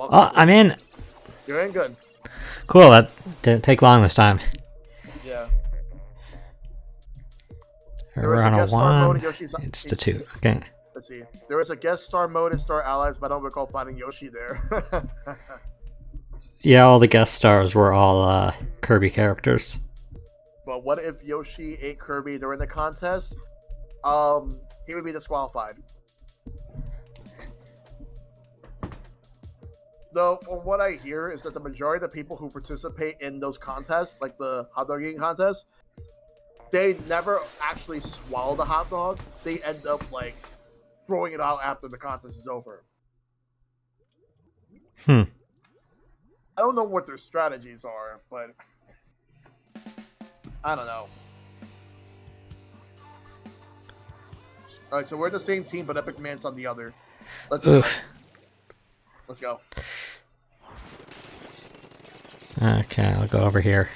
welcome. Oh, I'm in. You're in good. Cool, that didn't take long this time. Yeah. We're on a guest star mode 1. in Yoshi's. It's the 2. Okay. Let's see. There was a guest star mode in Star Allies, but I don't recall finding Yoshi there. Yeah, all the guest stars were all Kirby characters. But what if Yoshi ate Kirby during the contest? He would be disqualified. Though, from what I hear, is that the majority of the people who participate in those contests, like the hot dog eating contest, they never actually swallow the hot dog. They end up, like, throwing it out after the contest is over. I don't know what their strategies are, but I don't know. Alright, so we're the same team, but Epic Man's on the other. Let's go. Okay, I'll go over here.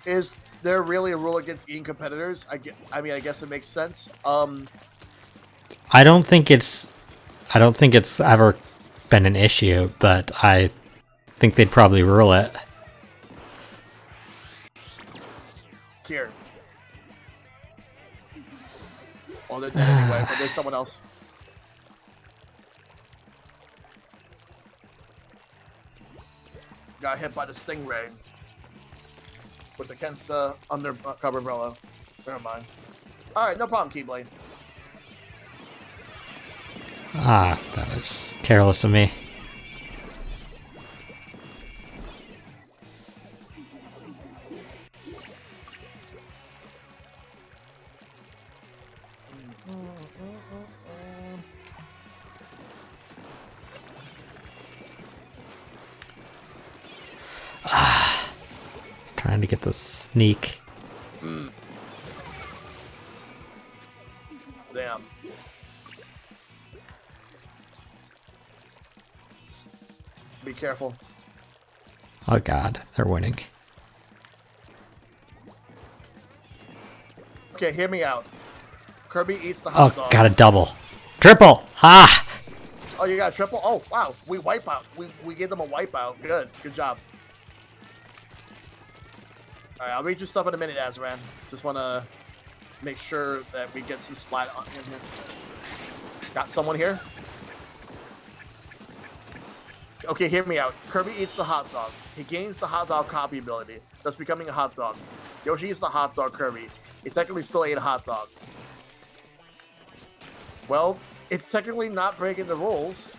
Is there really a rule against eating competitors? I guess it makes sense. I don't think it's ever been an issue, but I think they'd probably rule it. Here. Well, they're dead anyway, but there's someone else. Got hit by the Stingray. With the Kensa undercover umbrella. Never mind. Alright, no problem, Keyblade. Ah, that was careless of me. Trying to get the sneak. Damn. Be careful. Oh god, they're winning. Okay, hear me out. Kirby eats the hot Oh, dog. got a double. Triple! Ha! Oh, you got a triple? Oh, wow. We wipe out. We gave them a wipeout. Good. Good job. Alright, I'll read your stuff in a minute, Azran. Just want to make sure that we get some splat on in here. Got someone here? Okay, hear me out. Kirby eats the hot dogs. He gains the hot dog copy ability, thus becoming a hot dog. Yoshi eats the hot dog Kirby. He technically still ate a hot dog. Well, it's technically not breaking the rules.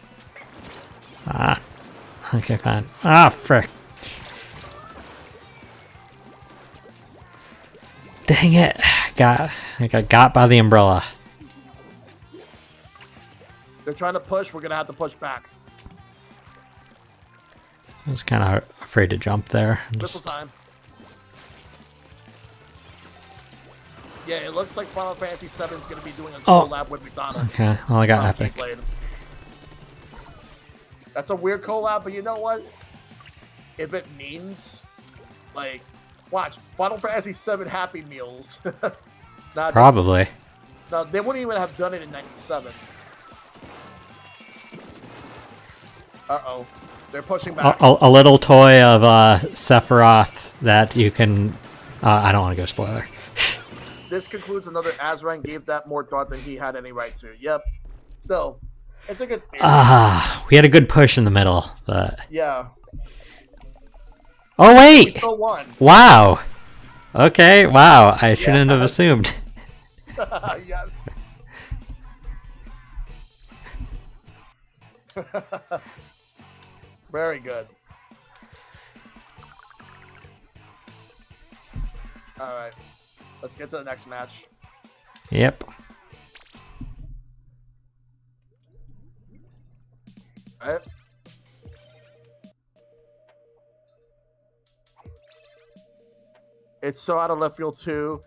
Ah. Okay, fine. Ah, frick. Dang it. I got by the umbrella. They're trying to push. We're going to have to push back. I was kind of afraid to jump there. Whistle time. Yeah, it looks like Final Fantasy VII is going to be doing a collab with McDonald's. Okay, well I got Epic. Keyblade. That's a weird collab, but you know what? If it means, like, watch, Final Fantasy VII Happy Meals. Probably. No, they wouldn't even have done it in 97. Uh-oh. They're pushing back. A little toy of Sephiroth that you can... I don't want to go spoiler. This concludes another Azran gave that more thought than he had any right to. Yep. Still, it's a good theory. We had a good push in the middle, but... Yeah. Oh, wait! We still won. Wow. Okay, wow. I shouldn't have assumed. Yes. Very good. Alright. Let's get to the next match. Yep. Alright. It's so out of left field too.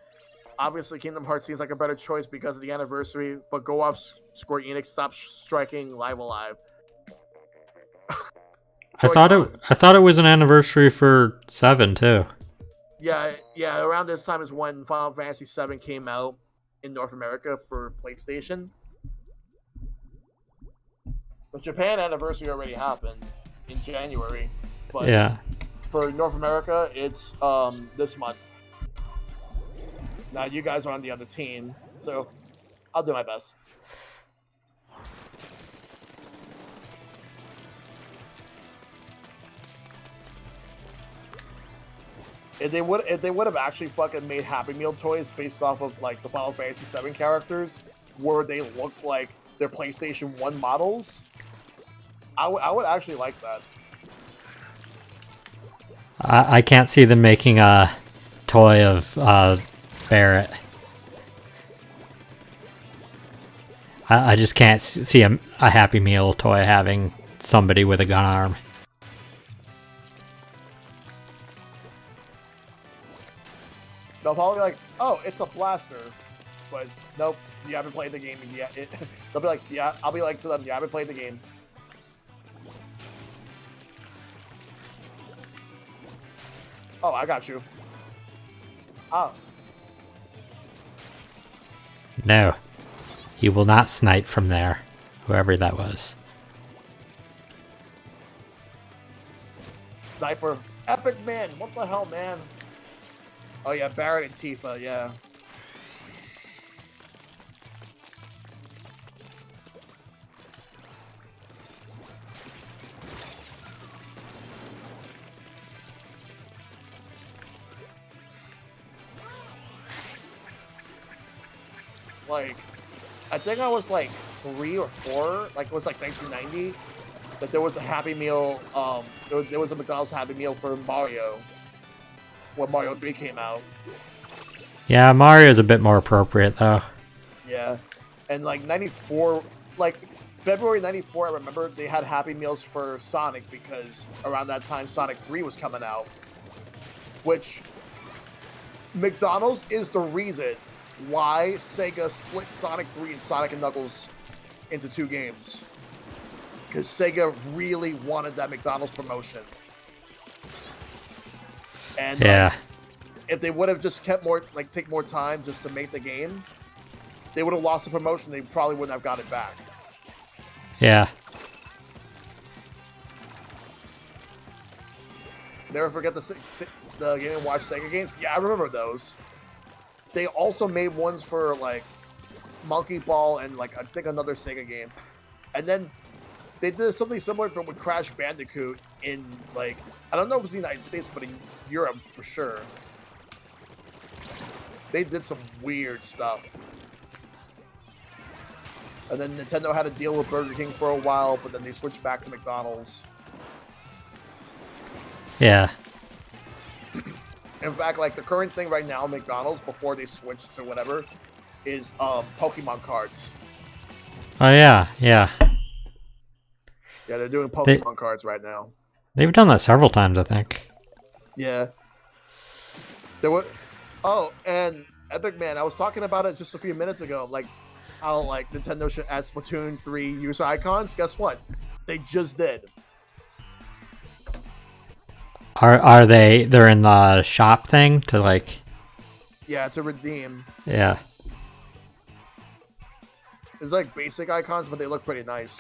Obviously, Kingdom Hearts seems like a better choice because of the anniversary, but go off Square Enix, stop striking Live Alive. I thought it was an anniversary for 7 too. Yeah. Around this time is when Final Fantasy VII came out in North America for PlayStation. The Japan anniversary already happened in January, but Yeah. for North America, it's this month. Now you guys are on the other team, so I'll do my best. If they would have actually fucking made Happy Meal toys based off of like the Final Fantasy VII characters, where they look like their PlayStation 1 models, I would actually like that. I can't see them making a toy of Barrett. I just can't see a Happy Meal toy having somebody with a gun arm. They'll probably be like, "Oh, it's a blaster," but nope, you haven't played the game yet. They'll be like, "Yeah," I'll be like to them, "You haven't played the game." Oh, I got you. Oh, No. He will not snipe from there, whoever that was. sniper, epic man. What the hell, man? Oh yeah, Barrett and Tifa. Yeah. Like, I think I was like 3 or 4. Like it was like 1990. That there was a Happy Meal. There was a McDonald's Happy Meal for Mario when Mario 3 came out. Yeah, Mario's a bit more appropriate though. Yeah, and like 94, like February 94, I remember they had Happy Meals for Sonic because around that time Sonic 3 was coming out. Which McDonald's is the reason why Sega split Sonic 3 and Sonic and Knuckles into 2 games. Because Sega really wanted that McDonald's promotion. And Yeah. if they would have just kept more, like, take more time just to make the game, they would have lost the promotion. They probably wouldn't have got it back. Yeah. Never forget the Game & Watch Sega games. Yeah, I remember those. They also made ones for like Monkey Ball and like I think another Sega game, and then they did something similar but with Crash Bandicoot in like I don't know if it's the United States, but in Europe for sure. They did some weird stuff. And then Nintendo had to deal with Burger King for a while, but then they switched back to McDonald's. Yeah. In fact, like the current thing right now, McDonald's before they switched to whatever, is Pokemon cards. Oh yeah, yeah. Yeah, they're doing Pokemon cards right now. They've done that several times, I think. Yeah. There were. Oh, and Epic Man, I was talking about it just a few minutes ago. Like how like Nintendo should add Splatoon 3 user icons. Guess what? They just did. Are they're in the shop thing to like Yeah, to redeem. yeah. It's like basic icons, but they look pretty nice.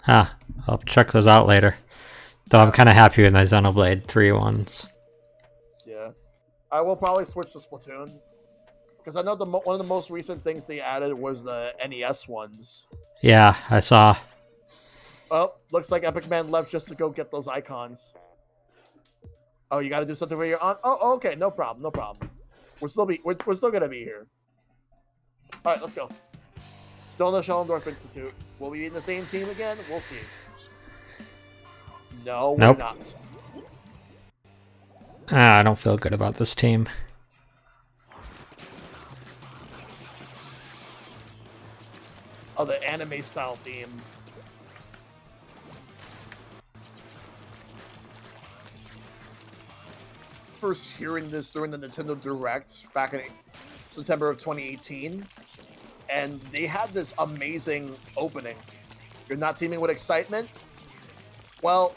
Huh. I'll check those out later. Though I'm kinda happy with my Xenoblade 3 ones. Yeah. I will probably switch to Splatoon. Because I know one of the most recent things they added was the NES ones. Yeah, I saw. Oh, looks like Epic Man left just to go get those icons. Oh, you got to do something for your aunt? Oh, okay, no problem, no problem. We're still gonna be here. All right, let's go. Still in the Schellendorf Institute. Will we be in the same team again? We'll see. No, Nope. we're not. I don't feel good about this team. Oh, the anime style theme. First hearing this during the Nintendo Direct back in September of 2018, and they had this amazing opening. You're not teaming with excitement? Well,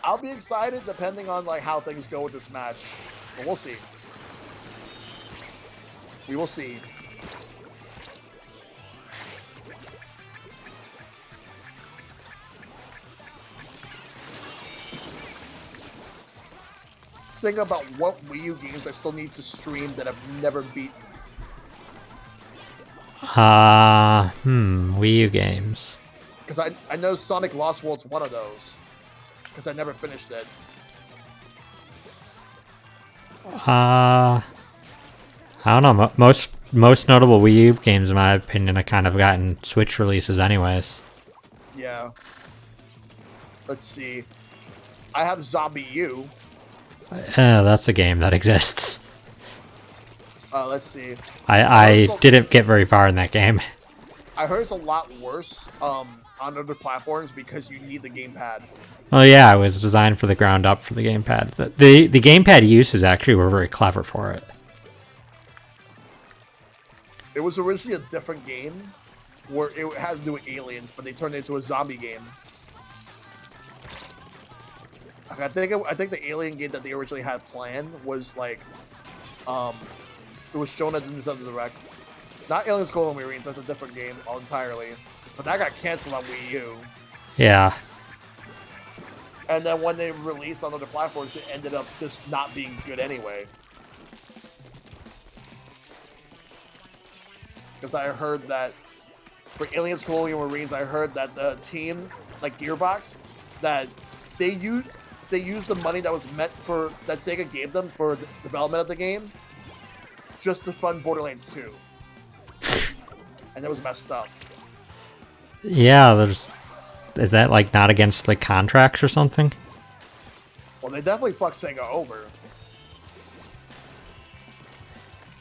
I'll be excited depending on like how things go with this match, but we'll see. We will see. Think about what Wii U games I still need to stream that I've never beaten. Wii U games. Because I know Sonic Lost World's one of those. Because I never finished it. I don't know. Most notable Wii U games, in my opinion, have kind of gotten Switch releases, anyways. Yeah. Let's see. I have Zombie U. That's a game that exists. Let's see. I didn't get very far in that game. I heard it's a lot worse on other platforms because you need the gamepad. Well, yeah, it was designed for the ground up for the gamepad. The gamepad uses actually were very clever for it. It was originally a different game where it had to do with aliens, but they turned it into a zombie game. I think the alien game that they originally had planned was like, it was shown at the Nintendo Direct. Not Aliens Colonial Marines, that's a different game entirely. But that got canceled on Wii U. Yeah. And then when they released on other platforms, it ended up just not being good anyway. Because I heard that for Aliens Colonial Marines, I heard that the team, like Gearbox, that they used the money that was meant for, that Sega gave them for the development of the game, just to fund Borderlands 2. And that was messed up. Yeah, is that like not against like contracts or something? Well, they definitely fucked Sega over.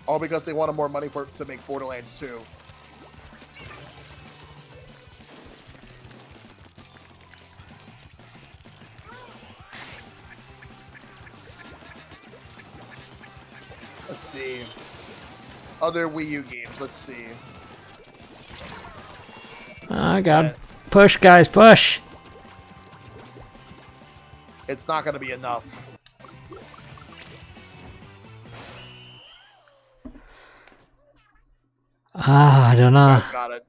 All because they wanted more money to make Borderlands 2. Let's see. Other Wii U games, let's see. Oh god. Push, guys, push! It's not going to be enough. I don't know. You guys got it.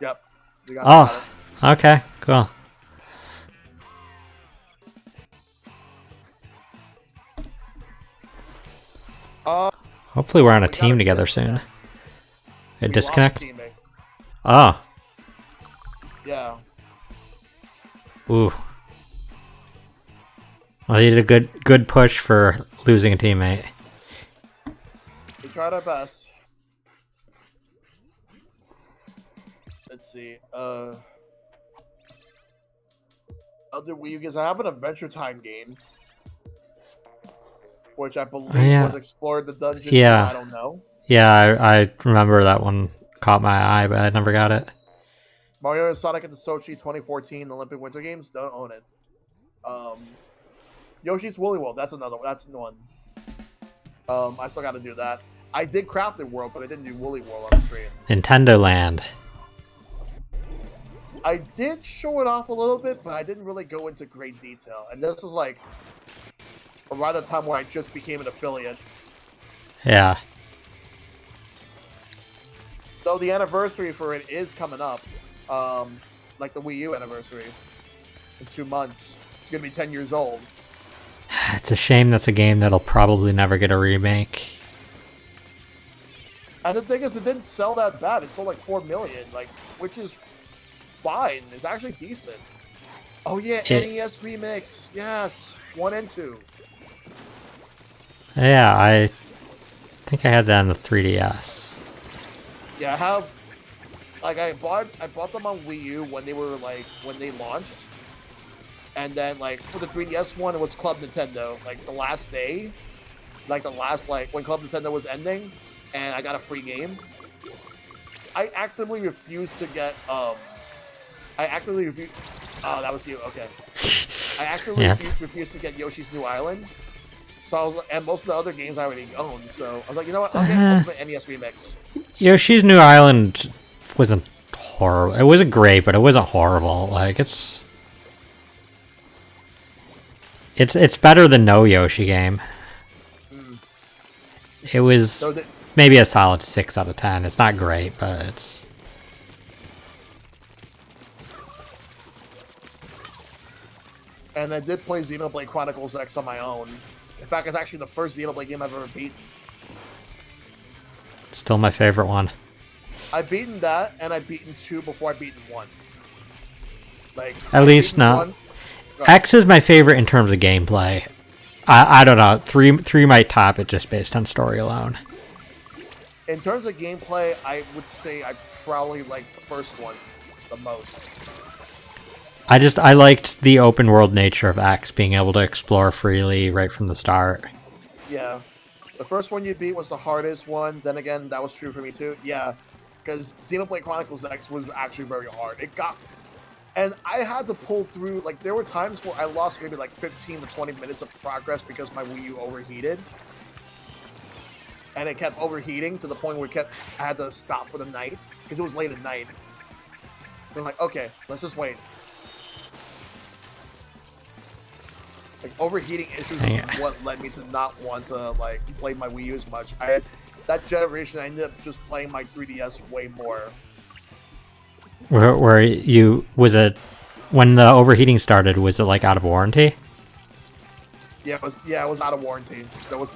Yep. We got it. Okay, cool. Hopefully we're on a team together soon. A disconnect? Oh. Yeah. Ooh. Well, you did a good push for losing a teammate. We tried our best. Let's see. Other Wii U games. I have an Adventure Time game, which I believe was Explore the Dungeon. Yeah. I don't know. Yeah, I remember that one caught my eye, but I never got it. Mario and Sonic at the Sochi 2014 Olympic Winter Games. Don't own it. Yoshi's Woolly World. That's another one. That's the one. I still got to do that. I did Crafted World, but I didn't do Woolly World on stream. Nintendo Land. I did show it off a little bit, but I didn't really go into great detail. And this is like around the time where I just became an affiliate. Yeah. So the anniversary for it is coming up. Like the Wii U anniversary. In 2 months. It's going to be 10 years old. It's a shame that's a game that'll probably never get a remake. And the thing is, it didn't sell that bad. It sold like 4 million, like, which is fine. It's actually decent. Oh yeah, NES remix. Yes, 1 and 2. Yeah, I think I had that on the 3DS. Yeah, I have. Like, I bought them on Wii U when they launched, and then like for the 3DS one, it was Club Nintendo. Like the last day, like when Club Nintendo was ending, and I got a free game. I actively refused to get Oh, that was you. Okay. I actively refused to get Yoshi's New Island. So I was, and most of the other games I already owned. So I was like, you know what? I'll get Ultimate NES Remix. Yoshi's New Island wasn't horrible. It wasn't great, but it wasn't horrible. Like, it's It's better than no Yoshi game. It was So maybe a solid 6 out of 10. It's not great, but it's... And I did play Xenoblade Chronicles X on my own. In fact, it's actually the first Xenoblade game I've ever beaten. Still my favorite one. I've beaten that, and I've beaten 2 before I've beaten 1. Like, At least now. X is my favorite in terms of gameplay. I don't know. 3 might top it just based on story alone. In terms of gameplay, I would say I probably like the first one the most. I liked the open world nature of X, being able to explore freely right from the start. Yeah. The first one you beat was the hardest one. Then again, that was true for me too. Yeah. Because Xenoblade Chronicles X was actually very hard. It got... And I had to pull through... Like, there were times where I lost maybe like 15 to 20 minutes of progress because my Wii U overheated. And it kept overheating to the point where I had to stop for the night. Because it was late at night. So I'm like, okay, let's just wait. Like, overheating issues is what led me to not want to, like, play my Wii U as much. That generation, I ended up just playing my 3DS way more. Where you... Was it... When the overheating started, was it, like, out of warranty? Yeah, it was out of warranty. That was...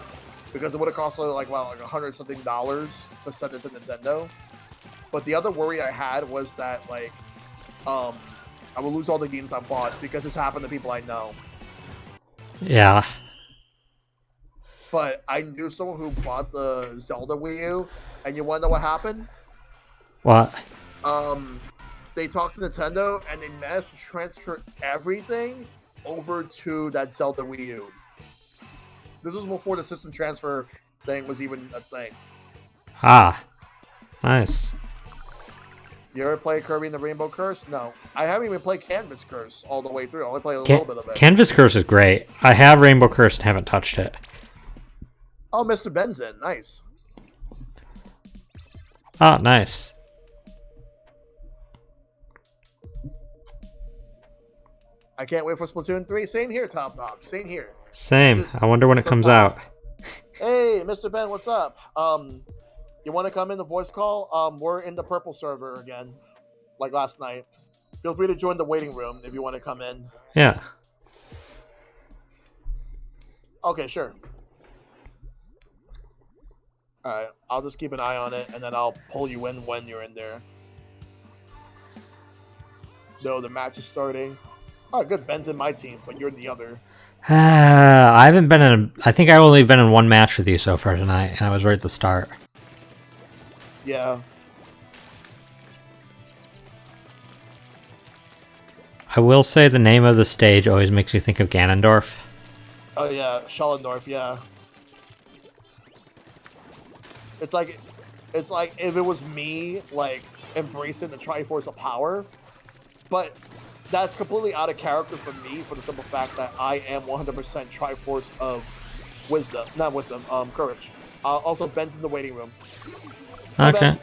Because it would have cost, like, well, like $100-something to send it to Nintendo. But the other worry I had was that, like, I would lose all the games I bought because this happened to people I know. Yeah. But I knew someone who bought the Zelda Wii U, and you want to know what happened? What? They talked to Nintendo, and they managed to transfer everything over to that Zelda Wii U. This was before the system transfer thing was even a thing. Ah. Nice. You ever play Kirby and the Rainbow Curse? No. I haven't even played Canvas Curse all the way through. I only played a little bit of it. Canvas Curse is great. I have Rainbow Curse and haven't touched it. Oh, Mr. Benzin. Nice. Oh, nice. I can't wait for Splatoon 3. Same here, Top Dog. Same here. Same. I wonder when it comes out. Hey, Mr. Ben, what's up? You want to come in the voice call? We're in the purple server again, like last night. Feel free to join the waiting room if you want to come in. Yeah. Okay, sure. Alright, I'll just keep an eye on it, and then I'll pull you in when you're in there. No, the match is starting. Oh, good. Ben's in my team, but you're in the other. I haven't been in... I think I've only been in one match with you so far tonight, and I was right at the start. Yeah. I will say the name of the stage always makes me think of Ganondorf. Oh, yeah. Schellendorf, yeah. It's like if it was me, like, embracing the Triforce of Power, but that's completely out of character for me for the simple fact that I am 100% Triforce of Wisdom. Not Wisdom, Courage. Also, Ben's in the waiting room. Hi, Okay. Ben.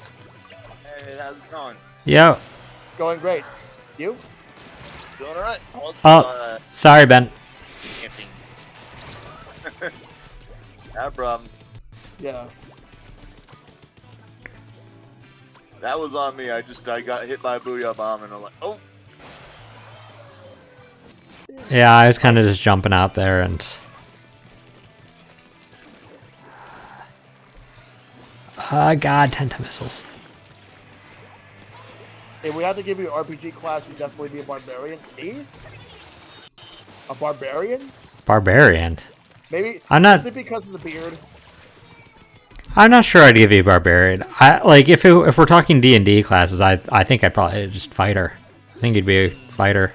Hey, how's it going? Yo. Going great. You? Doing alright. Oh, sorry, Ben. Camping. No problem. Yeah. That was on me. I got hit by a Booyah Bomb and I'm like, oh. Yeah, I was kind of just jumping out there and... God, Tenta missiles. If we had to give you an RPG class, you'd definitely be a barbarian. Me? A barbarian? Barbarian? Maybe. I'm not... Is it because of the beard? I'm not sure I'd give you a barbarian. If we're talking D&D classes, I think I'd probably just fighter. I think you'd be a fighter.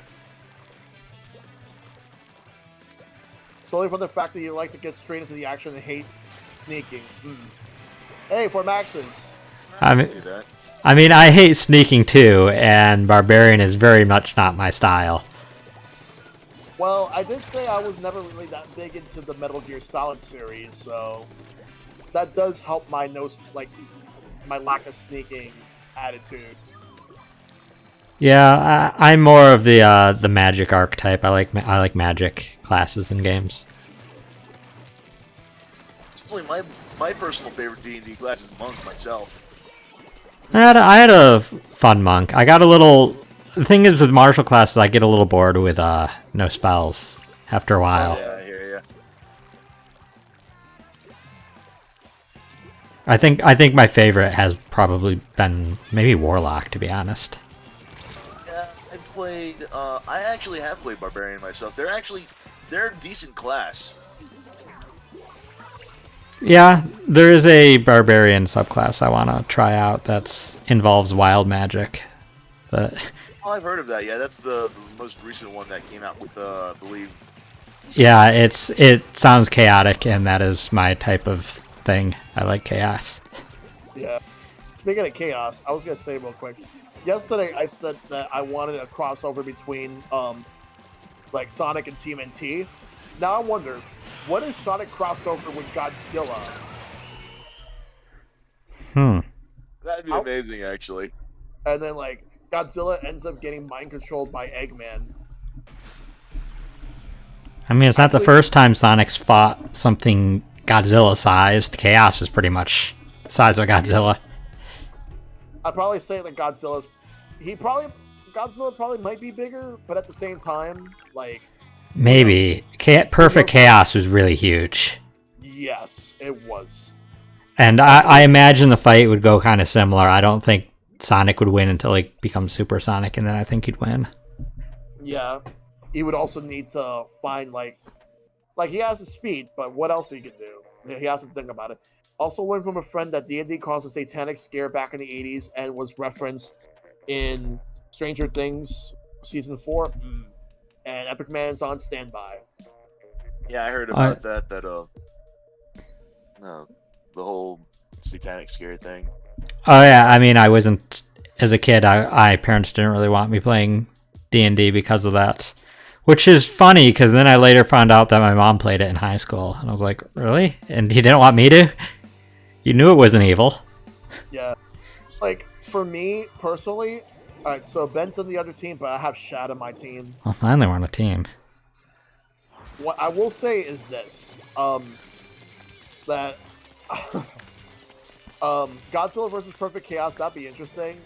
Solely for the fact that you like to get straight into the action and hate sneaking. Hey, for Maxes. I See that? mean, I hate sneaking too, and barbarian is very much not my style. Well, I did say I was never really that big into the Metal Gear Solid series, so that does help my my lack of sneaking attitude. Yeah, I'm more of the magic archetype. I like magic classes in games. Definitely my personal favorite D&D class is monk myself. I had a fun monk. I got a little. The thing is with martial classes, I get a little bored with no spells after a while. Yeah, I hear ya. I think my favorite has probably been maybe Warlock, to be honest. Yeah, I've played. I actually have played Barbarian myself. They're a decent class. Yeah, there is a barbarian subclass I want to try out that involves wild magic, but Oh, I've heard of that. Yeah, that's the most recent one that came out with, I believe. yeah, it sounds chaotic, and that is my type of thing. I like chaos. Yeah. Speaking of chaos, I was gonna say real quick. Yesterday, I said that I wanted a crossover between like Sonic and TMNT. Now I wonder, what if Sonic crossed over with Godzilla? That'd be amazing, actually. And then like Godzilla ends up getting mind controlled by Eggman. I mean, it's not the Actually- first time Sonic's fought something Godzilla-sized. Chaos is pretty much the size of Godzilla. I'd probably say that Godzilla probably might be bigger, but at the same time, like, Maybe. Perfect Chaos was really huge. yes, it was. And I imagine the fight would go kind of similar. I don't think Sonic would win until he becomes Super Sonic, and then I think he'd win. Yeah, he would also need to find like he has the speed, but what else he can do? He has to think about it. Also learned from a friend that D&D caused a satanic scare back in the 80s and was referenced in Stranger Things season 4. And Epic Man's on standby. Yeah, I heard about that. No, the whole satanic scary thing. Oh yeah, I mean, I wasn't as a kid. I parents didn't really want me playing D&D because of that, which is funny because then I later found out that my mom played it in high school, and I was like, really? And he didn't want me to? You knew it wasn't evil. Yeah. Like, for me, personally, alright, so Ben's on the other team, but I have Shad on my team. Well, finally we're on a team. What I will say is this. That Godzilla versus Perfect Chaos, that'd be interesting.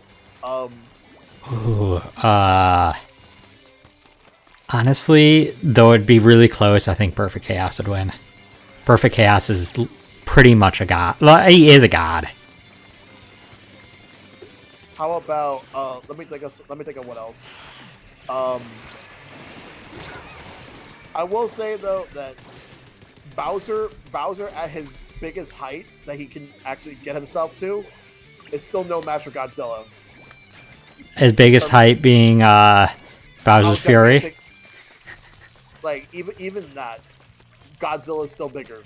Ooh, honestly, though it'd be really close, I think Perfect Chaos would win. Perfect Chaos is pretty much a god. He is a god. How about let me think of what else. I will say though that Bowser at his biggest height that he can actually get himself to is still no match for Godzilla. His biggest height being Bowser's Fury. Like even that, Godzilla is still bigger.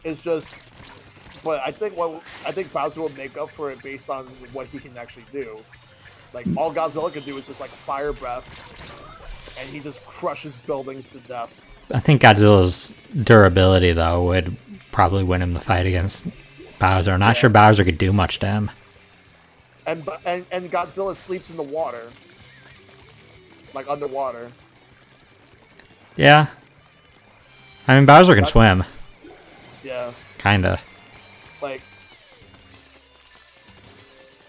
It's just, but I think Bowser will make up for it based on what he can actually do. Like all Godzilla can do is just like fire breath, and he just crushes buildings to death. I think Godzilla's durability though would probably win him the fight against Bowser. I'm not sure Bowser could do much to him. And Godzilla sleeps in the water, like underwater. Yeah. I mean, Bowser can swim. Yeah. Kinda. Like.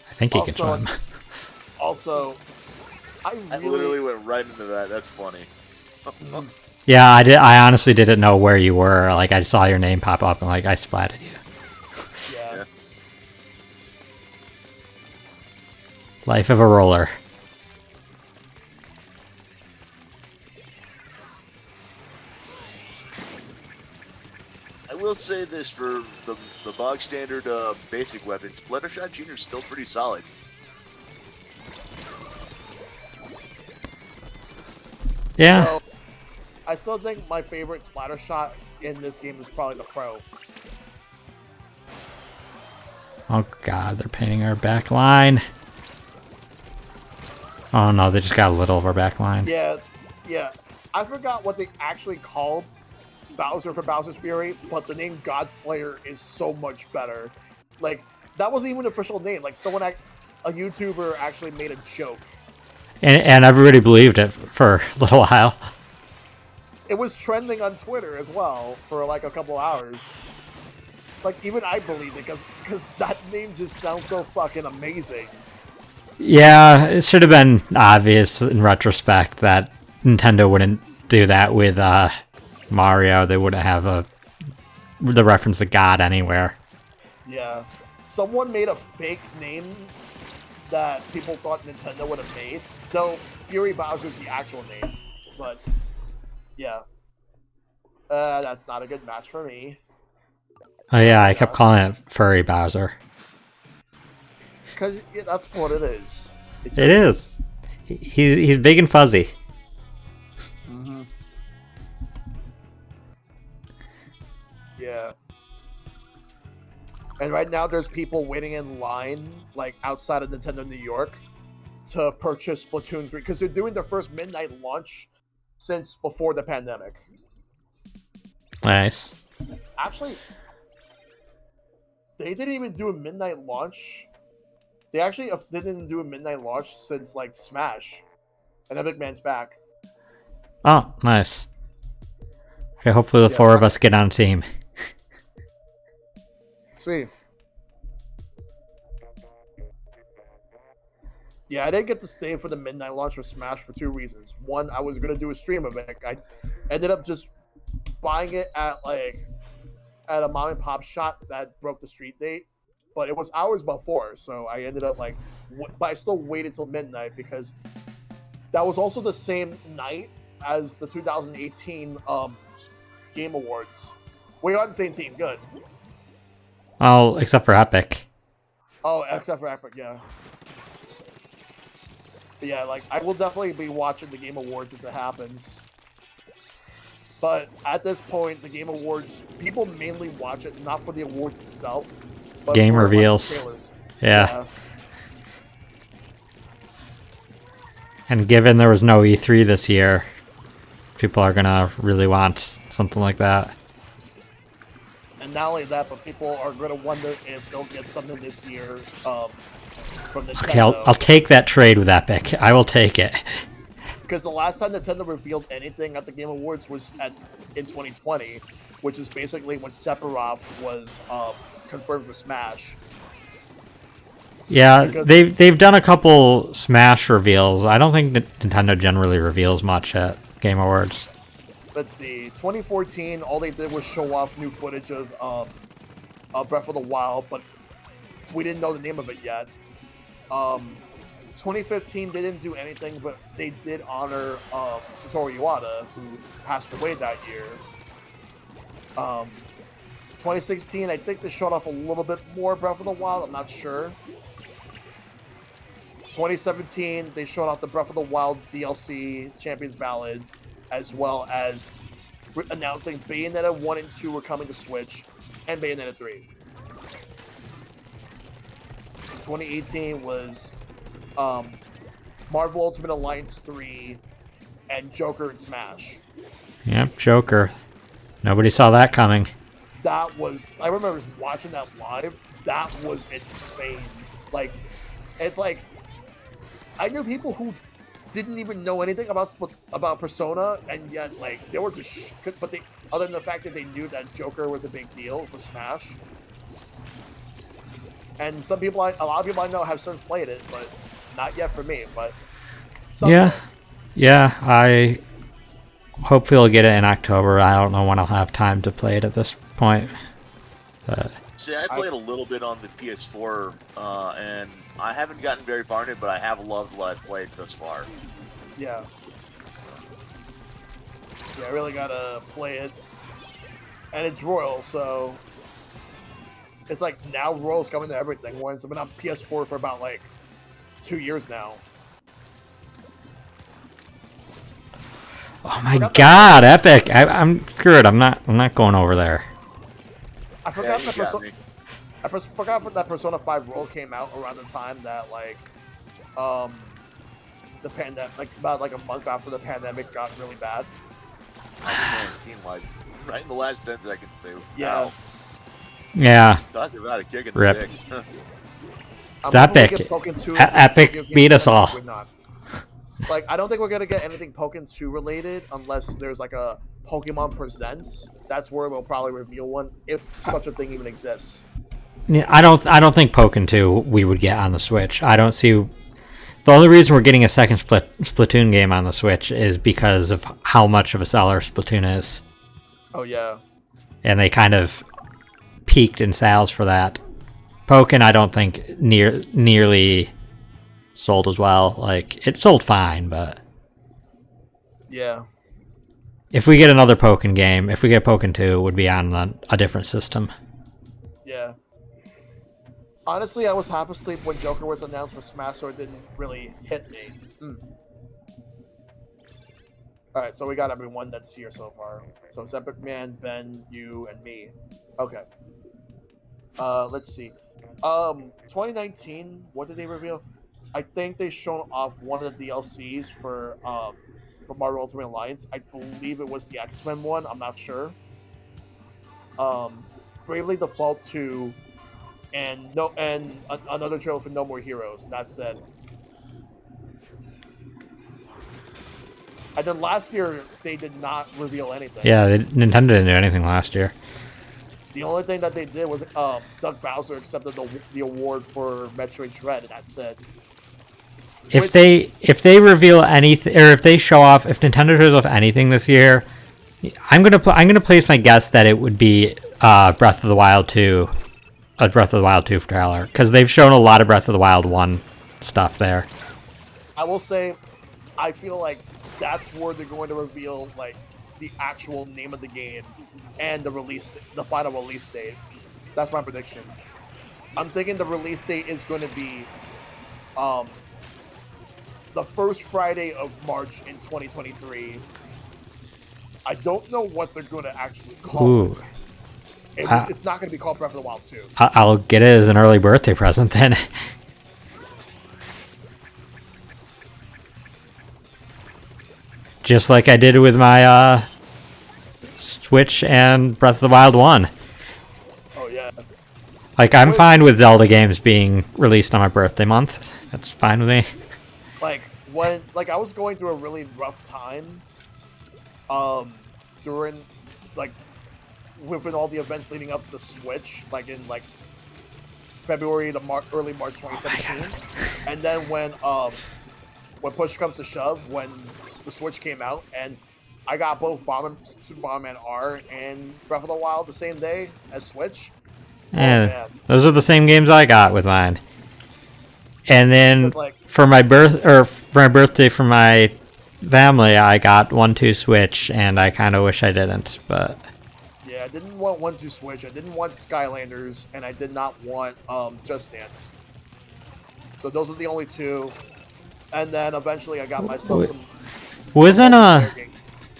I think he can Also- swim. Also, I literally went right into that. That's funny. Yeah, I honestly didn't know where you were. Like, I saw your name pop up and like I splatted you. yeah. Life of a roller. I will say this for the bog standard basic weapon, Splattershot Jr. is still pretty solid. Yeah. So, I still think my favorite splatter shot in this game is probably the Pro. Oh god, they're painting our back line. Oh no, they just got a little of our back line. Yeah, yeah. I forgot what they actually called Bowser for Bowser's Fury, but the name Godslayer is so much better. Like, that wasn't even an official name. Like a YouTuber actually made a joke. And everybody believed it for a little while. It was trending on Twitter as well for like a couple hours. Like even I believed it because that name just sounds so fucking amazing. Yeah, it should have been obvious in retrospect that Nintendo wouldn't do that with Mario. They wouldn't have the reference to God anywhere. Yeah. Someone made a fake name that people thought Nintendo would have made. Though Fury Bowser is the actual name. But, yeah. That's not a good match for me. Oh yeah, I kept calling it Furry Bowser. Because that's what it is. It is. He's big and fuzzy. Mm-hmm. Yeah. And right now there's people waiting in line, like outside of Nintendo New York, to purchase Splatoon 3 because they're doing their first midnight launch since before the pandemic. Nice. Actually, they didn't even do a midnight launch. They actually didn't do a midnight launch since like Smash, and Epic Man's back. Oh, nice. Okay, hopefully the four of us get on a team. See. Yeah, I didn't get to stay for the midnight launch for Smash for two reasons. One, I was gonna do a stream of it. I ended up just buying it at a mom and pop shop that broke the street date, but it was hours before, so I ended up but I still waited till midnight because that was also the same night as the 2018 Game Awards. We're on the same team, good. Oh, except for Epic. Oh, except for Epic, yeah. But yeah, like I will definitely be watching the Game Awards as it happens. But at this point, the Game Awards, people mainly watch it not for the awards itself, but Game for, reveals. trailers. Yeah. And given there was no E3 this year, people are gonna really want something like that. And not only that, but people are going to wonder if they'll get something this year from Nintendo. Okay, I'll take that trade with Epic. I will take it. Because the last time Nintendo revealed anything at the Game Awards was in 2020, which is basically when Sephiroth was confirmed for Smash. Yeah, Because they've done a couple Smash reveals. I don't think Nintendo generally reveals much at Game Awards. let's see, 2014, all they did was show off new footage of Breath of the Wild, but we didn't know the name of it yet. 2015, they didn't do anything, but they did honor Satoru Iwata, who passed away that year. 2016, I think they showed off a little bit more Breath of the Wild, I'm not sure. 2017, they showed off the Breath of the Wild DLC, Champion's Ballad, as well as announcing Bayonetta 1 and 2 were coming to Switch, and Bayonetta 3. 2018 was Marvel Ultimate Alliance 3 and Joker and Smash. Yep, Joker. Nobody saw that coming. That was, I remember watching that live. That was insane. Like, it's like, I knew people who didn't even know anything about Persona, and yet like they were just but they, other than the fact that they knew that Joker was a big deal for Smash. And a lot of people I know have since played it, but not yet for me. But someday. yeah, I hopefully I'll get it in October. I don't know when I'll have time to play it at this point. But See, I played a little bit on the PS4, and I haven't gotten very far in it, but I have loved what I've played thus far. Yeah. Yeah, I really gotta play it. And it's Royal, so it's like now Royal's coming to everything. Once I've been on PS4 for about like 2 years now. oh my god, Epic! I'm screwed. I'm not going over there. I forgot Yeah, you got me. I forgot that Persona 5 Royal came out around the time that like the pandemic, like about like a month after the pandemic got really bad. I was 19, like right in the last 10 seconds too. Yeah. Yeah, Talk about a kick in the Rip. dick. It's epic. Epic beat us all. We're not. Like, I don't think we're gonna get anything Pokken 2 related unless there's like a Pokemon Presents. That's where we'll probably reveal one, if such a thing even exists. Yeah, I don't think Pokken 2 we would get on the Switch. I don't see. The only reason we're getting a second Splatoon game on the Switch is because of how much of a seller Splatoon is. Oh yeah. And they kind of peaked in sales for that. Pokken, I don't think nearly sold as well. Like, it sold fine, but Yeah. if we get another Pokken game, if we get Pokken 2, it would be on a different system. Yeah. Honestly, I was half asleep when Joker was announced for Smash, so it didn't really hit me. Alright, so we got everyone that's here so far. So it's Epic Man, Ben, you, and me. Okay. Let's see. 2019, what did they reveal? I think they shown off one of the DLCs for Marvel Ultimate Alliance. I believe it was the X-Men one, I'm not sure. Bravely Default 2, and another trailer for No More Heroes. That's it. And then last year they did not reveal anything. Yeah, Nintendo didn't do anything last year. The only thing that they did was Doug Bowser accepted the award for Metroid Dread, and that's it. If they reveal anything, or if they show off, if Nintendo shows off anything this year, I'm gonna place my guess that it would be Breath of the Wild 2, a Breath of the Wild 2 trailer, because they've shown a lot of Breath of the Wild 1 stuff there. I will say, I feel like that's where they're going to reveal like the actual name of the game and the final release date. That's my prediction. I'm thinking the release date is going to be the first Friday of March in 2023. I don't know what they're going to actually call it. It's not going to be called Breath of the Wild 2. I'll get it as an early birthday present then. Just like I did with my Switch and Breath of the Wild 1. Oh, yeah. Like, I'm fine with Zelda games being released on my birthday month. That's fine with me. Like, I was going through a really rough time during, like, within all the events leading up to the Switch, like in, like, February to early March 2017. And then when push comes to shove, when the Switch came out, and I got both Super Bomberman R and Breath of the Wild the same day as Switch. Yeah, those are the same games I got with mine. And then for my birthday for my family, I got 1-2 Switch, and I kind of wish I didn't, but yeah, I didn't want 1-2 Switch. I didn't want Skylanders, and I did not want Just Dance. So those are the only two. And then eventually I got myself some.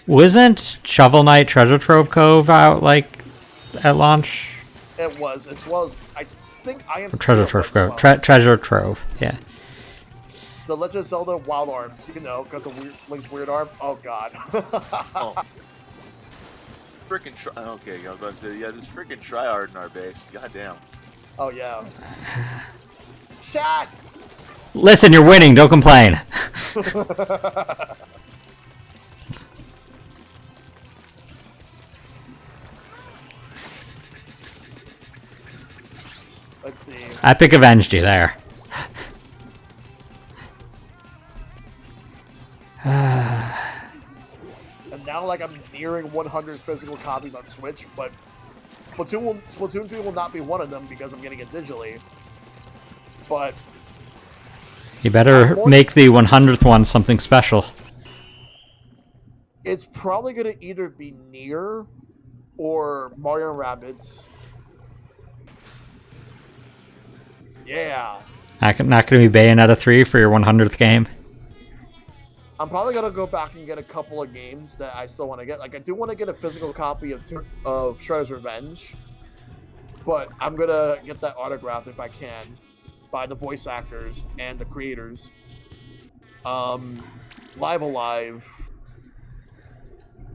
Wasn't Shovel Knight Treasure Trove Cove out like at launch? It was, as well as I think I am. Treasure Trove Cove. Treasure Trove. Yeah. The Legend of Zelda Wild Arms, because of Link's weird arm. Oh God. Oh. Freaking okay, I was about to say, yeah, this freaking tryhard in our base. Goddamn. Oh yeah. Shot. Listen, you're winning. Don't complain. Let's see. Epic avenged you there. And now, like, I'm nearing 100 physical copies on Switch, but Splatoon 2 will not be one of them because I'm getting it digitally. But you better make the 100th one something special. It's probably going to either be Nier or Mario & Rabbids. Yeah. Not going to be Bayonetta 3 for your 100th game? I'm probably going to go back and get a couple of games that I still want to get. Like, I do want to get a physical copy of Shredder's Revenge, but I'm going to get that autographed if I can by the voice actors and the creators. Live Alive.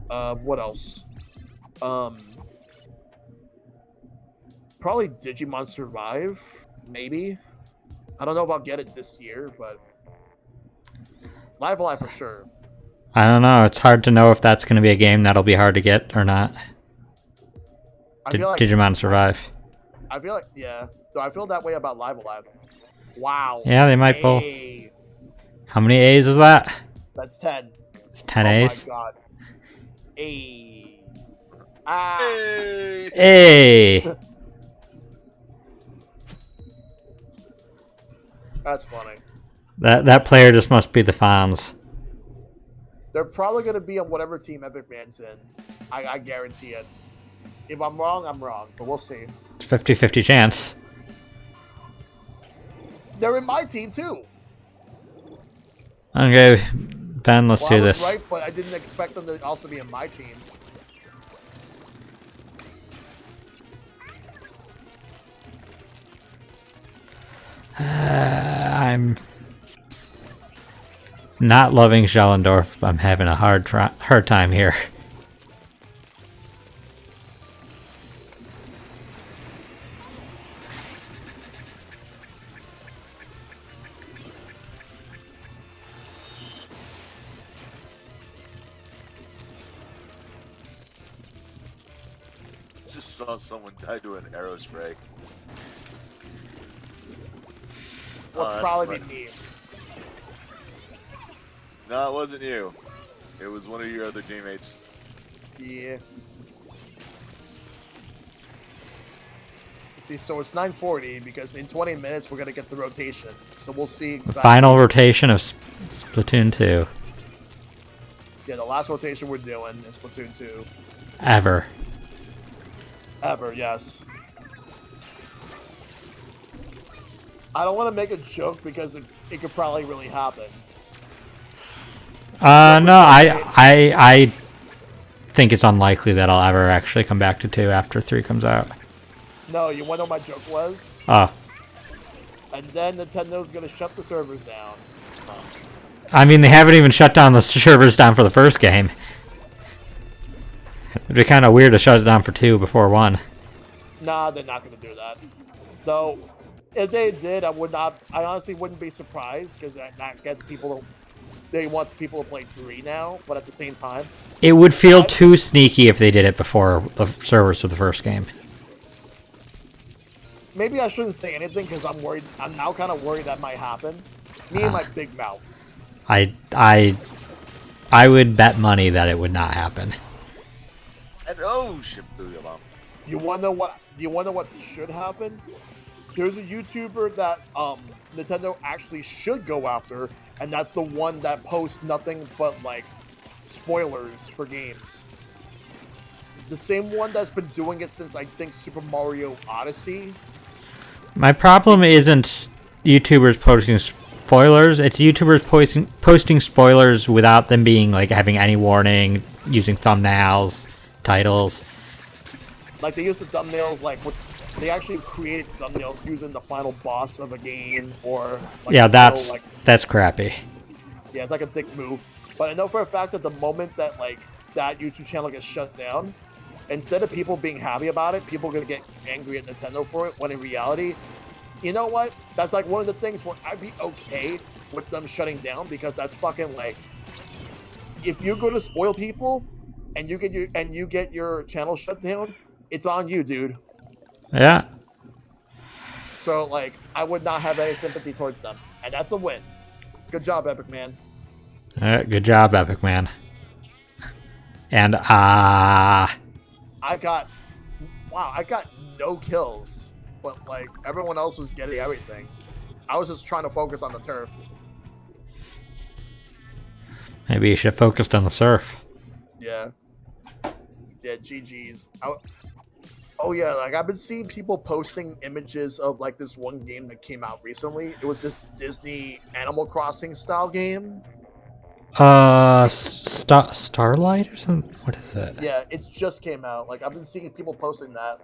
What else? Probably Digimon Survive, maybe. I don't know if I'll get it this year, but Live Alive for sure. I don't know. It's hard to know if that's going to be a game that'll be hard to get or not. I feel like Digimon Survive. I feel like yeah. So I feel that way about Live Alive. Wow. Yeah, they might both. Hey, How many A's is that? that's 10. It's 10 Oh A's. my god. Hey. Ah. Hey! Hey! That's funny. That player just must be the fans. They're probably going to be on whatever team Epic Man's in. I guarantee it. If I'm wrong, I'm wrong, but we'll see. 50-50 chance. They're in my team too. Okay, Ben, let's Well, do I was this. right, but I didn't expect them to also be in my team. I'm not loving Schellendorf. I'm having a hard time here. Just saw someone die to an arrow spray. Would that's probably my- be me. No, it wasn't you. It was one of your other teammates. Yeah. See, so it's 9:40 because in 20 minutes we're gonna get the rotation. So we'll see The exactly. final rotation of Splatoon 2 Yeah, the last rotation we're doing is Splatoon 2. ever. Ever, yes. I don't want to make a joke because it could probably really happen. No, I think it's unlikely that I'll ever actually come back to 2 after 3 comes out. No, you want to know what my joke was? Oh, And then Nintendo's gonna shut the servers down. I mean, they haven't even shut down the servers down for the first game. It'd be kind of weird to shut it down for 2 before 1. Nah, they're not gonna do that. Though, if they did, I would not. I honestly wouldn't be surprised because that gets people. They want people to play 3 now, but at the same time, It would feel too sneaky if they did it before the servers of the first game. maybe I shouldn't say anything because I'm worried. I'm now kind of worried that might happen. Me and my big mouth. I would bet money that it would not happen. And oh, Shibuya Bomb. You want to know what? You want to know what should happen? There's a YouTuber that Nintendo actually should go after, and that's the one that posts nothing but like spoilers for games. The same one that's been doing it since I think Super Mario Odyssey. My problem isn't YouTubers posting spoilers. It's YouTubers posting spoilers without them being like having any warning, using thumbnails, titles. Like they use the thumbnails they actually created thumbnails using the final boss of a game or like, Yeah, a that's little, that's crappy. yeah, it's like a dick move. But I know for a fact that the moment that like that YouTube channel gets shut down, instead of people being happy about it, people are gonna get angry at Nintendo for it. When in reality, you know what? That's like one of the things where I'd be okay with them shutting down because that's fucking like, if you go to spoil people, and you get your channel shut down, it's on you, dude. Yeah. So like, I would not have any sympathy towards them, and that's a win. Good job, Epic Man. Good job, Epic Man. And I got no kills, but like everyone else was getting everything. I was just trying to focus on the turf. maybe you should have focused on the surf. Yeah. Yeah, GG's. Oh yeah, like I've been seeing people posting images of like this one game that came out recently. It was this Disney Animal Crossing style game. Starlight or something? What is it? Yeah, it just came out. Like I've been seeing people posting that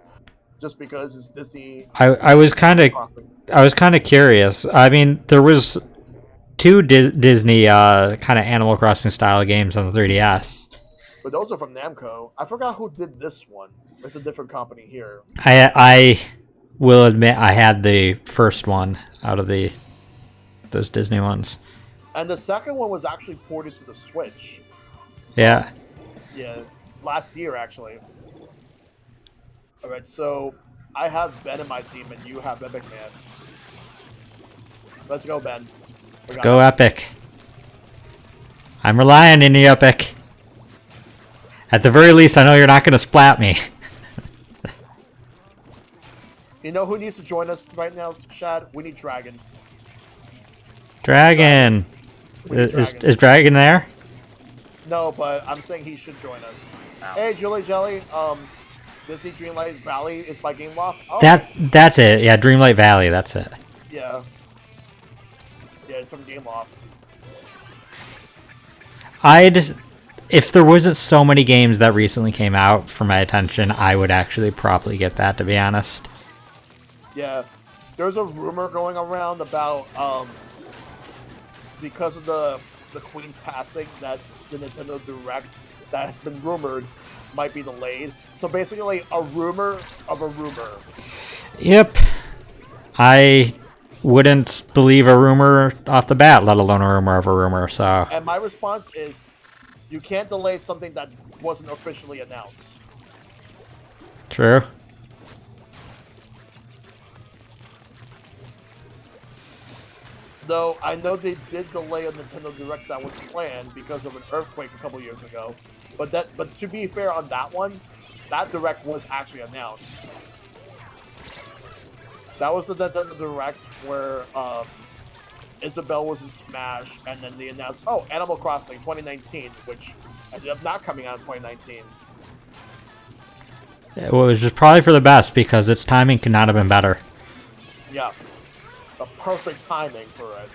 just because it's Disney I was kind of Crossing. curious. I mean, there was 2 Disney kind of Animal Crossing style games on the 3DS. But those are from Namco. I forgot who did this one. It's a different company here. I will admit I had the first one out of those Disney ones. And the second one was actually ported to the Switch. Yeah. Yeah, last year actually. All right, so I have Ben in my team, and you have Epic Man. Let's go, Ben. Let's go Epic. I'm relying on you, Epic. At the very least, I know you're not going to splat me. You know who needs to join us right now, Shad? We need Dragon. Dragon. We need Dragon. Is Dragon there? No, but I'm saying he should join us. Ow. Hey, Julie Jelly. Disney Dreamlight Valley is by Game Loft. Oh, That's it. Yeah, Dreamlight Valley. That's it. yeah. Yeah, it's from Game Loft. If there wasn't so many games that recently came out for my attention, I would actually probably get that, to be honest. Yeah, there's a rumor going around about because of the Queen's passing that the Nintendo Direct that has been rumored might be delayed. So basically, a rumor of a rumor. Yep. I wouldn't believe a rumor off the bat, let alone a rumor of a rumor. So. And my response is, you can't delay something that wasn't officially announced. True. Though I know they did delay a Nintendo Direct that was planned because of an earthquake a couple years ago. But to be fair on that one, that Direct was actually announced. That was the Nintendo Direct where Isabelle was in Smash, and then they announced, oh, Animal Crossing 2019, which ended up not coming out in 2019. It was just probably for the best because its timing could not have been better. Yeah. The perfect timing for it.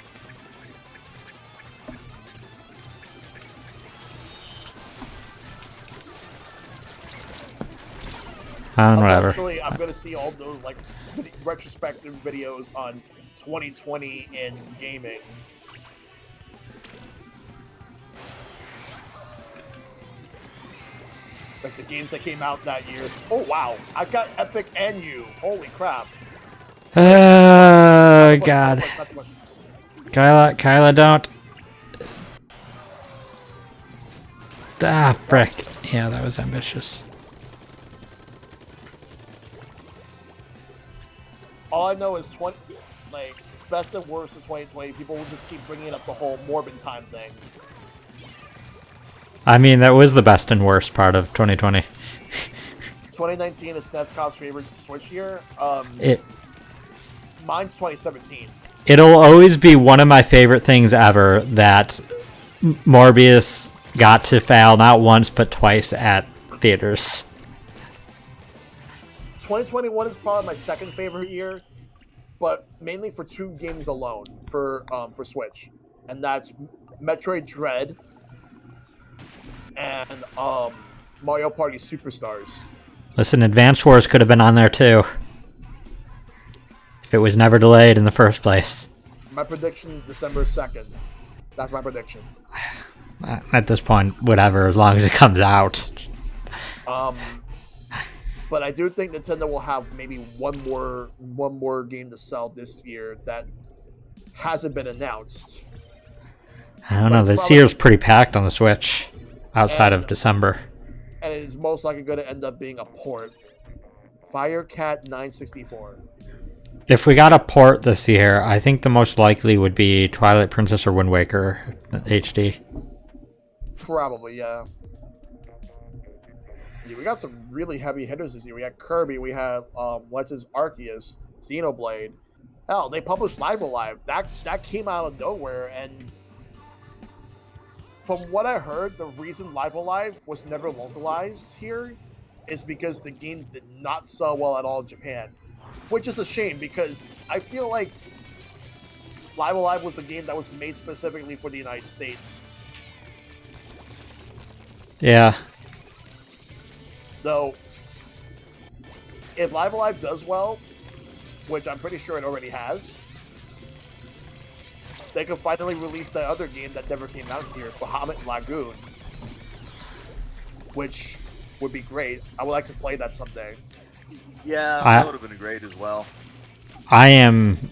Whatever. Eventually, I'm gonna see all those like retrospective videos on 2020 in gaming. Like the games that came out that year. Oh wow, I got Epic and you. Holy crap. God. Not too much. Kyla, don't. Ah, frick. Yeah, that was ambitious. All I know is best and worst of 2020. People will just keep bringing up the whole Morbin time thing. I mean, that was the best and worst part of 2020. 2019 is Nescov's favorite Switch year. Mine's 2017. It'll always be one of my favorite things ever that Morbius got to fail not once but twice at theaters. 2021 is probably my second favorite year, but mainly for two games alone for Switch, and that's Metroid Dread and Mario Party Superstars. Listen, Advance Wars could have been on there too. If it was never delayed in the first place. My prediction, December 2nd. That's my prediction. At this point, whatever, as long as it comes out. But I do think Nintendo will have maybe one more game to sell this year that hasn't been announced. I don't know, this year's pretty packed on the Switch, outside of December. And it is most likely going to end up being a port. Firecat 964. If we got a port this year, I think the most likely would be Twilight Princess or Wind Waker HD. Probably, yeah. We got some really heavy hitters this year. We had Kirby, we had Legends Arceus, Xenoblade. Hell, they published Live Alive. That came out of nowhere, and from what I heard, the reason Live Alive was never localized here is because the game did not sell well at all in Japan. Which is a shame, because I feel like Live Alive was a game that was made specifically for the United States. Yeah. Though, if Live Alive does well, which I'm pretty sure it already has, they could finally release that other game that never came out here, Bahamut Lagoon, which would be great. I would like to play that someday. Yeah, I- that would have been great as well. I am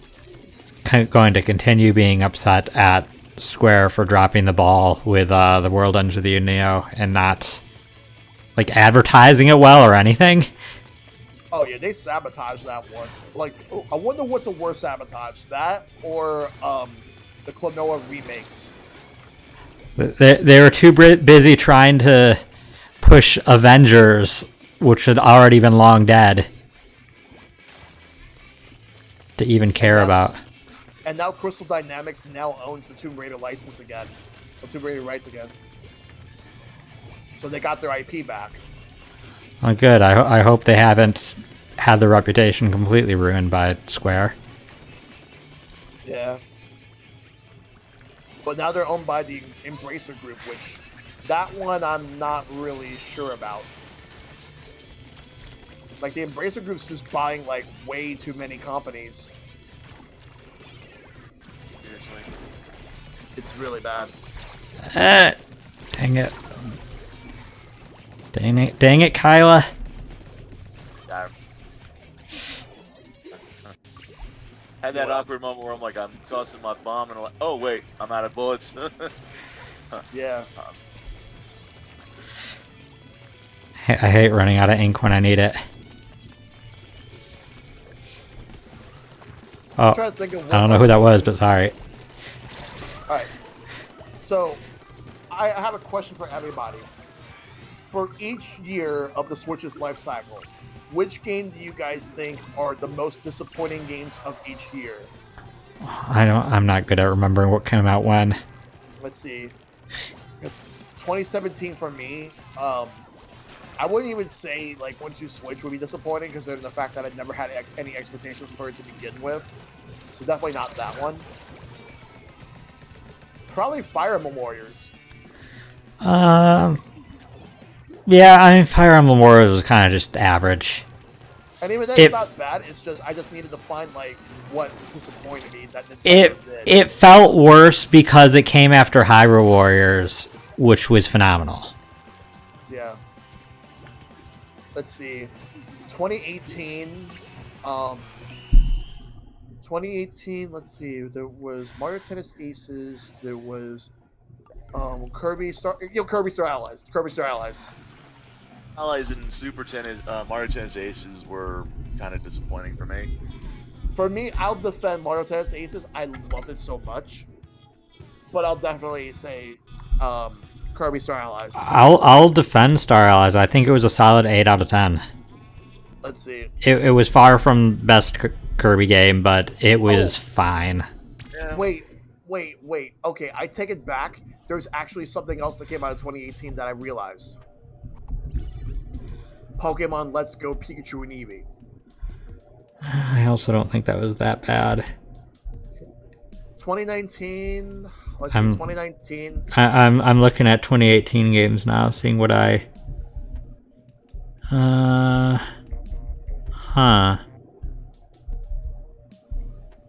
going to continue being upset at Square for dropping the ball with the World Ends with You Neo and not like advertising it well or anything. Oh yeah, they sabotaged that one. Like, I wonder what's a worse sabotage, that or the Klonoa remakes. They were too busy trying to push Avengers, which had already been long dead, to even care about. And now Crystal Dynamics now owns the Tomb Raider license again, the Tomb Raider rights again. So they got their IP back. Oh, good. I hope they haven't had their reputation completely ruined by Square. Yeah. But now they're owned by the Embracer Group, which that one I'm not really sure about. Like, the Embracer Group's just buying, like, way too many companies. Seriously. It's really bad. Dang it. Dang it, Kyla. Yeah. Had that awkward moment where I'm like, I'm tossing my bomb, and I'm like, oh wait, I'm out of bullets. Yeah. I hate running out of ink when I need it. I'm Oh, trying to think of what I don't know who that was, but sorry. Alright. So, I have a question for everybody. For each year of the Switch's life cycle, which game do you guys think are the most disappointing games of each year? I'm not good at remembering what came out when. Let's see. 2017 for me, I wouldn't even say like One Two Switch would be disappointing because of the fact that I never had any expectations for it to begin with. So definitely not that one. Probably Fire Emblem Warriors. Yeah, I mean, Fire Emblem Warriors was kind of just average. And even then, it's not bad. It's just I just needed to find like what disappointed me that Nintendo did. It felt worse because it came after Hyrule Warriors, which was phenomenal. Yeah. Let's see. 2018. 2018. Let's see. There was Mario Tennis Aces. There was Kirby Star Allies. Kirby Star Allies. Allies and Super Tennis, Mario Tennis Aces were kind of disappointing for me. For me, I'll defend Mario Tennis Aces. I loved it so much, but I'll definitely say Kirby Star Allies. I'll defend Star Allies. I think it was a solid 8 out of 10. Let's see. It was far from best Kirby game, but it was fine. Yeah. Wait. Okay, I take it back. There's actually something else that came out in 2018 that I realized. Pokemon Let's Go Pikachu and Eevee. I also don't think that was that bad. 2019. Let's see, 2019. I'm looking at 2018 games now, seeing what I. Because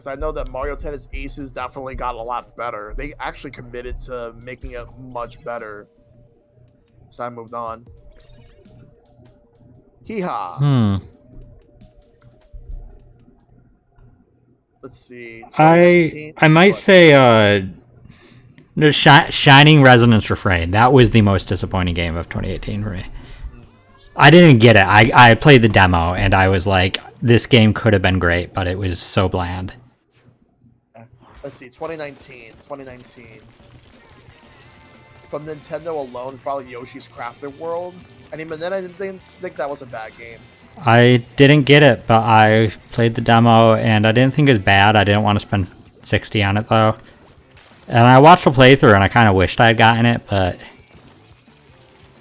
I know that Mario Tennis Aces definitely got a lot better. They actually committed to making it much better. So I moved on. Hee-haw. Let's see. I might say Shining Resonance Refrain. That was the most disappointing game of 2018 for me. I didn't get it. I played the demo and I was like, this game could have been great, but it was so bland. Let's see, 2019. From Nintendo alone, probably Yoshi's Crafted World. And even then, I didn't think that was a bad game. I didn't get it, but I played the demo and I didn't think it was bad. I didn't want to spend $60 on it though. And I watched a playthrough and I kind of wished I had gotten it, but...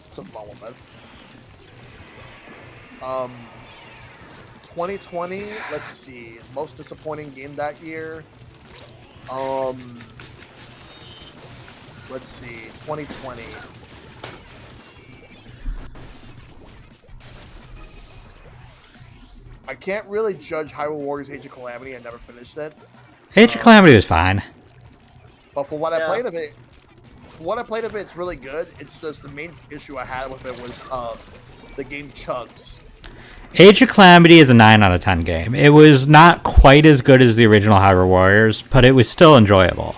Something wrong with that. 2020, let's see. Most disappointing game that year. Let's see. 2020. I can't really judge Hyrule Warriors Age of Calamity. I never finished it. Age of Calamity was fine. But for what I played of it, it's really good. It's just the main issue I had with it was the game chugs. Age of Calamity is a 9 out of 10 game. It was not quite as good as the original Hyrule Warriors, but it was still enjoyable.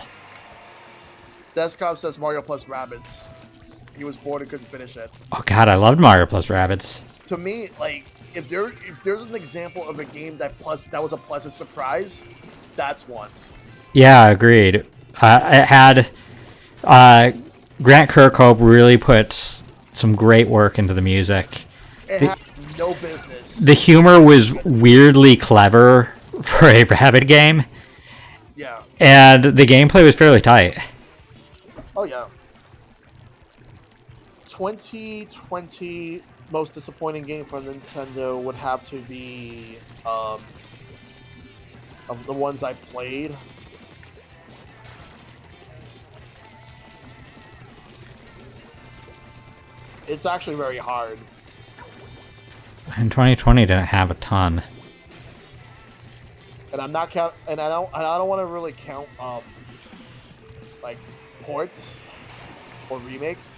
Descom says Mario plus Rabbids. He was bored and couldn't finish it. Oh god, I loved Mario plus Rabbids. To me, like, if there's an example of a game that was a pleasant surprise, that's one. Yeah, agreed. It had Grant Kirkhope really put some great work into the music. It had no business. The humor was weirdly clever for a Rabbid game, Yeah. and the gameplay was fairly tight. Oh yeah. 2020 most disappointing game for Nintendo would have to be of the ones I played. It's actually very hard. And 2020 didn't have a ton. And I'm not count, and I don't want to really count like ports or remakes.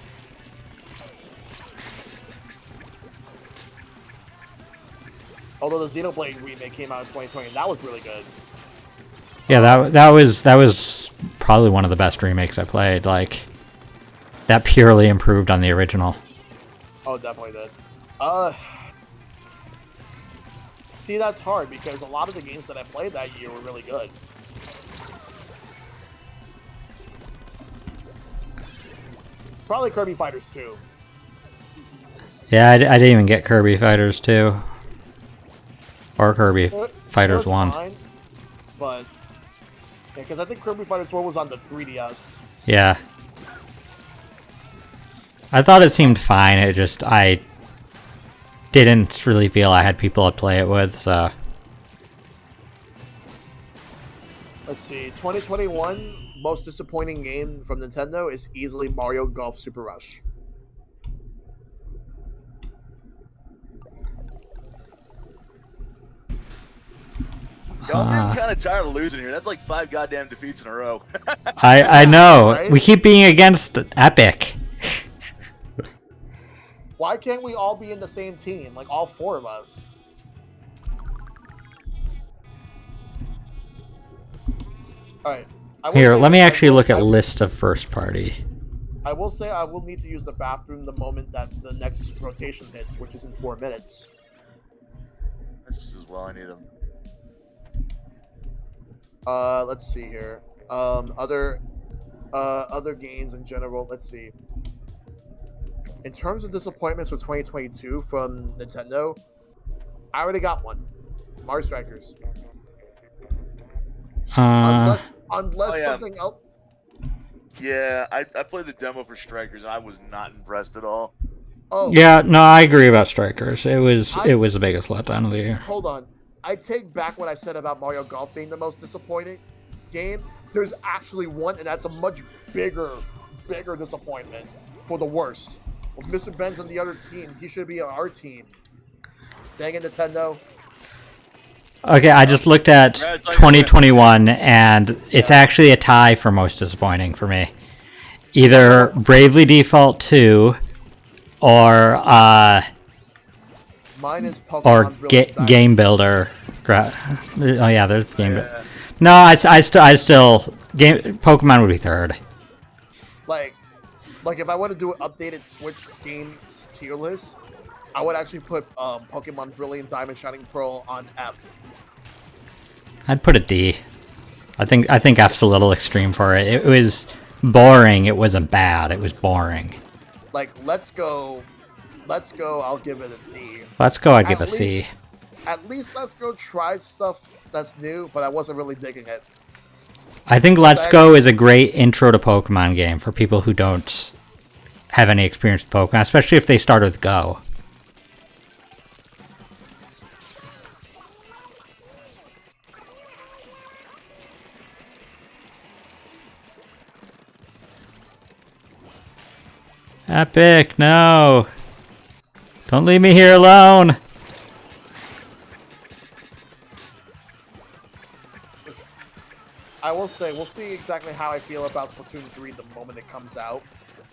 Although the Xenoblade remake came out in 2020, and that was really good. Yeah, that was probably one of the best remakes I played. Like, that purely improved on the original. Oh, definitely did. See, that's hard because a lot of the games that I played that year were really good. Probably Kirby Fighters 2. Yeah, I didn't even get Kirby Fighters 2. Or Kirby Fighters It was 1. fine, but yeah, because I think Kirby Fighters 1 was on the 3DS. Yeah. I thought it seemed fine, it just, I didn't really feel I had people to play it with, so... Let's see, 2021 most disappointing game from Nintendo is easily Mario Golf Super Rush. Yo, I'm getting kind of tired of losing here. That's like 5 goddamn defeats in a row. I know, Right? we keep being against Epic. Why can't we all be in the same team? Like, all 4 of us. Alright. Here, let me actually look at list of first party. I will say I will need to use the bathroom the moment that the next rotation hits, which is in 4 minutes. That's just as well. I need them. Let's see here. Other games in general. Let's see. In terms of disappointments for 2022 from Nintendo, I already got one. Mario Strikers. Unless Oh, yeah. something else. Yeah, I played the demo for Strikers and I was not impressed at all. Oh, Yeah, no, I agree about Strikers. It was the biggest letdown of the year. hold on. I take back what I said about Mario Golf being the most disappointing game. There's actually one, and that's a much bigger disappointment for the worst. With Mr. Ben's on the other team, he should be on our team. Dang it, Nintendo. Okay, I just looked at 2021, and it's actually a tie for most disappointing for me. Either Bravely Default 2 or Mine is Pokemon or Brilliant Diamond. Game Builder. Oh yeah, there's Game Builder. No, I still Pokemon would be third. Like if I want to do an updated Switch games tier list, I would actually put Pokemon Brilliant Diamond Shining Pearl on F. I'd put a D. I think F's a little extreme for it. It was boring. It wasn't bad. It was boring. Like, let's go. I'll give it a D. Let's go. I'd give At a C. At least Let's Go tried stuff that's new, but I wasn't really digging it. I think Let's Go is a great intro to Pokemon game for people who don't have any experience with Pokemon, especially if they start with Go. Epic, no! Don't leave me here alone! I will say, we'll see exactly how I feel about Splatoon 3 the moment it comes out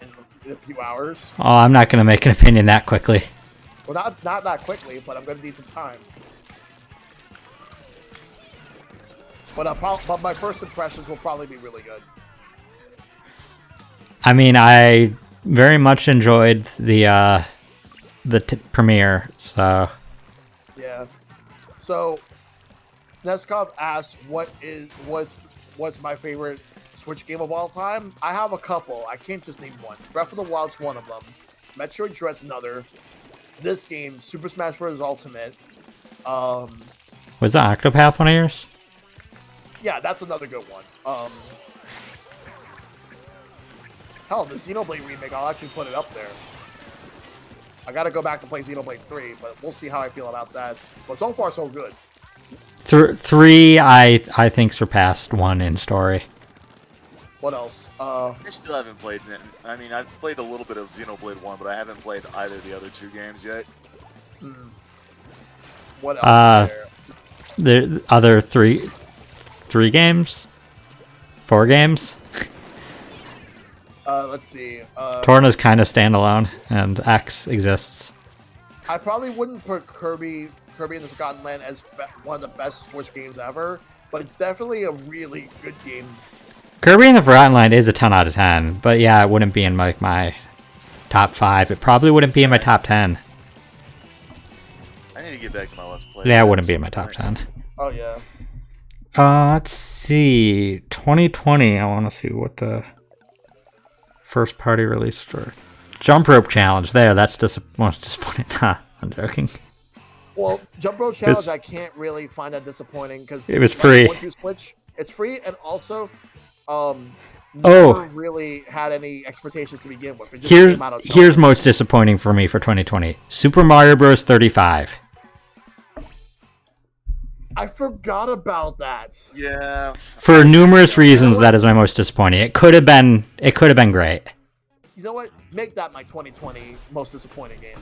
in a few hours. Oh, I'm not gonna make an opinion that quickly. Well, not that quickly, but I'm gonna need some time. But my first impressions will probably be really good. I mean, I very much enjoyed the premiere. So Yeah. So, Neskov asked, what's my favorite Switch game of all time? I have a couple. I can't just name one. Breath of the Wild's one of them. Metroid Dread's another. This game, Super Smash Bros. Ultimate. was the Octopath one of yours? Yeah, that's another good one. Hell, the Xenoblade remake, I'll actually put it up there. I gotta go back to play Xenoblade 3, but we'll see how I feel about that. But so far, so good. 3, I think surpassed 1 in story. What else? I still haven't played it. I mean, I've played a little bit of Xenoblade 1, but I haven't played either of the other 2 games yet. What else is there? The other 3 games? 4 games? Let's see. Torna's kind of standalone, and X exists. I probably wouldn't put Kirby in the Forgotten Land as one of the best Switch games ever, but it's definitely a really good game. Kirby in the Forgotten Land is a 10 out of 10, but yeah, it wouldn't be in like my top 5. It probably wouldn't be in my top 10. I need to get back to my Let's Play. Yeah, it wouldn't be in my top 10. Oh yeah. Let's see. 2020, I want to see what the first party release for. Jump Rope Challenge. There, that's most disappointing. Huh, I'm joking. Well, Jump Rope Challenge, I can't really find that disappointing because it was free. Switch, it's free, and also, never really had any expectations to begin with. It just came out of here's most disappointing for me for 2020. Super Mario Bros. 35. I forgot about that. Yeah. For numerous reasons, that is my most disappointing. It could have been great. You know what? Make that my 2020 most disappointing game.